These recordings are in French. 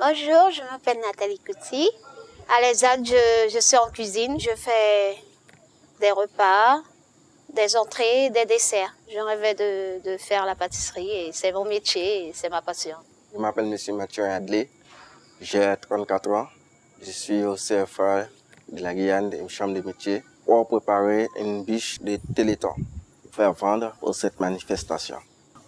Bonjour, je m'appelle Nathalie Couty. À l'ESAD, je suis en cuisine. Je fais des repas, des entrées, des desserts. Je rêvais de faire la pâtisserie et c'est mon métier et c'est ma passion. Je m'appelle M. Mathieu Adley, j'ai 34 ans. Je suis au CFA de la Guyane, une chambre de métier, pour préparer une bûche de Téléthon pour faire vendre pour cette manifestation.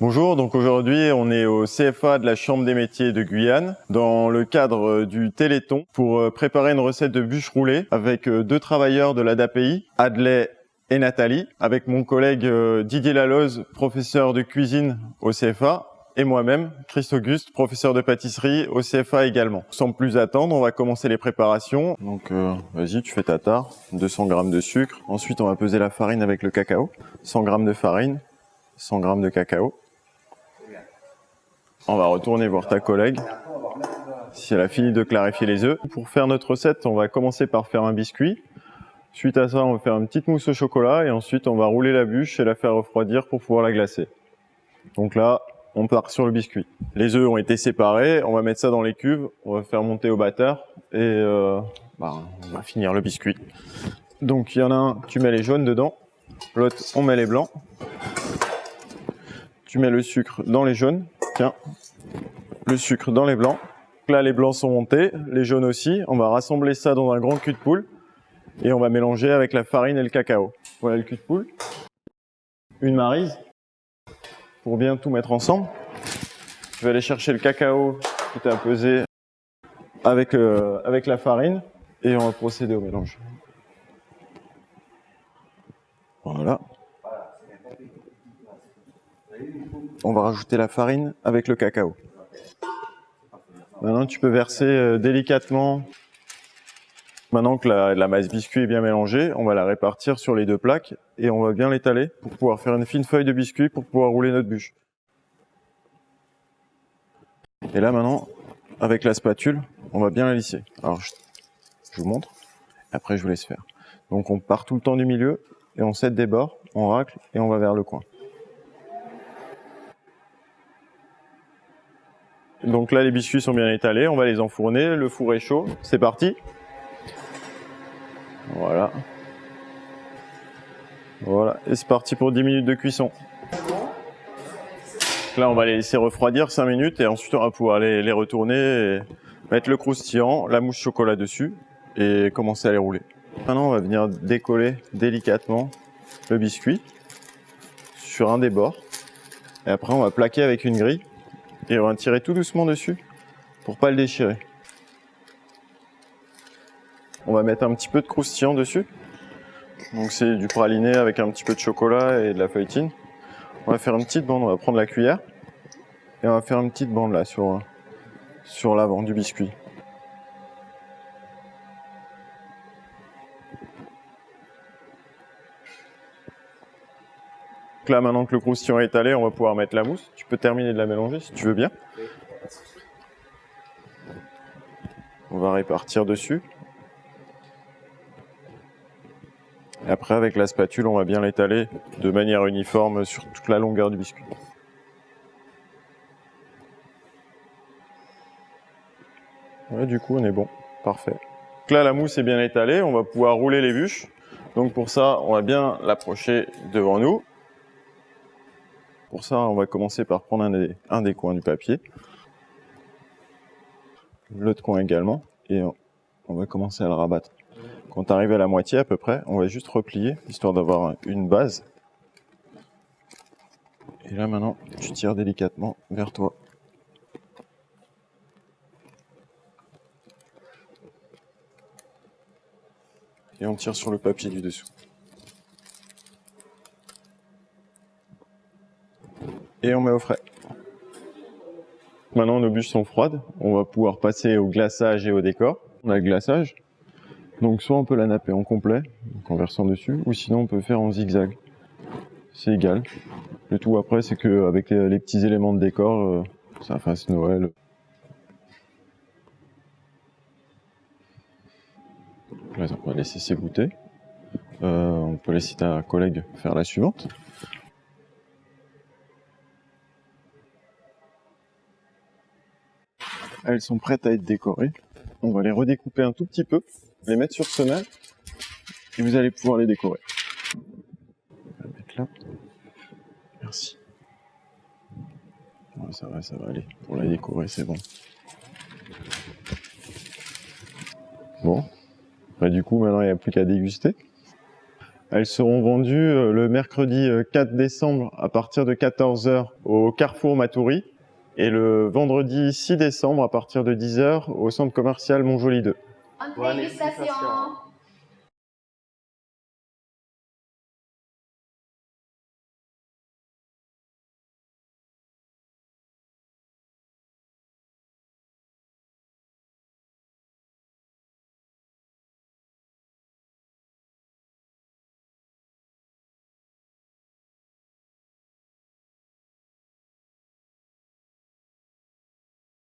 Bonjour, donc aujourd'hui on est au CFA de la Chambre des métiers de Guyane dans le cadre du Téléthon pour préparer une recette de bûche roulée avec deux travailleurs de l'ADAPI, Adley et Nathalie, avec mon collègue Didier Laloze, professeur de cuisine au CFA, et moi-même, Christ-Auguste, professeur de pâtisserie au CFA également. Sans plus attendre, on va commencer les préparations. Donc vas-y, tu fais ta tare, 200 g de sucre. Ensuite on va peser la farine avec le cacao, 100 g de farine, 100 g de cacao. On va retourner voir ta collègue si elle a fini de clarifier les œufs. Pour faire notre recette, on va commencer par faire un biscuit. Suite à ça, on va faire une petite mousse au chocolat et ensuite on va rouler la bûche et la faire refroidir pour pouvoir la glacer. Donc là, on part sur le biscuit. Les œufs ont été séparés, on va mettre ça dans les cuves, on va faire monter au batteur et on va finir le biscuit. Donc il y en a un, tu mets les jaunes dedans, l'autre on met les blancs. Tu mets le sucre dans les jaunes, tiens, le sucre dans les blancs. Là, les blancs sont montés, les jaunes aussi. On va rassembler ça dans un grand cul de poule et on va mélanger avec la farine et le cacao. Voilà le cul de poule. Une maryse pour bien tout mettre ensemble. Je vais aller chercher le cacao qui est pesé avec la farine et on va procéder au mélange. Voilà. On va rajouter la farine avec le cacao. Maintenant, tu peux verser délicatement. Maintenant que la masse biscuit est bien mélangée, on va la répartir sur les deux plaques et on va bien l'étaler pour pouvoir faire une fine feuille de biscuit pour pouvoir rouler notre bûche. Et là maintenant, avec la spatule, on va bien la lisser. Alors je vous montre, après je vous laisse faire. Donc on part tout le temps du milieu et on cède des bords, on racle et on va vers le coin. Donc là, les biscuits sont bien étalés, on va les enfourner, le four est chaud, c'est parti. Voilà. Voilà, et c'est parti pour 10 minutes de cuisson. Là, on va les laisser refroidir 5 minutes et ensuite on va pouvoir les retourner et mettre le croustillant, la mousse chocolat dessus et commencer à les rouler. Maintenant, on va venir décoller délicatement le biscuit sur un des bords et après on va plaquer avec une grille. Et on va tirer tout doucement dessus pour pas le déchirer. On va mettre un petit peu de croustillant dessus. Donc c'est du praliné avec un petit peu de chocolat et de la feuilletine. On va faire une petite bande, on va prendre la cuillère et on va faire une petite bande là sur l'avant du biscuit. Donc là maintenant que le croustillant est étalé, on va pouvoir mettre la mousse. Tu peux terminer de la mélanger si tu veux bien. On va répartir dessus. Et après, avec la spatule, on va bien l'étaler de manière uniforme sur toute la longueur du biscuit. Ouais, du coup, on est bon. Parfait. Donc là, la mousse est bien étalée. On va pouvoir rouler les bûches. Donc pour ça, on va bien l'approcher devant nous. Pour ça, on va commencer par prendre un des coins du papier. L'autre coin également. Et on va commencer à le rabattre. Quand tu arrives à la moitié à peu près, on va juste replier, histoire d'avoir une base. Et là maintenant, tu tires délicatement vers toi. Et on tire sur le papier du dessous. Et on met au frais. Maintenant, nos bûches sont froides. On va pouvoir passer au glaçage et au décor. On a le glaçage. Donc soit on peut la napper en complet, donc en versant dessus, ou sinon on peut faire en zigzag. C'est égal. Le tout après, c'est qu'avec les petits éléments de décor, ça fasse Noël. Là, on va laisser s'ébouter. On peut laisser ta collègue faire la suivante. Elles sont prêtes à être décorées. On va les redécouper un tout petit peu, les mettre sur semelle, et vous allez pouvoir les décorer. On va les mettre là. Merci. Ouais, ça va aller. Pour la décorer, c'est bon. Bon. Bah, du coup, maintenant, il n'y a plus qu'à déguster. Elles seront vendues le mercredi 4 décembre à partir de 14 h au Carrefour Matoury et le vendredi 6 décembre à partir de 10 h au centre commercial Montjoly 2. Bonne dégustation.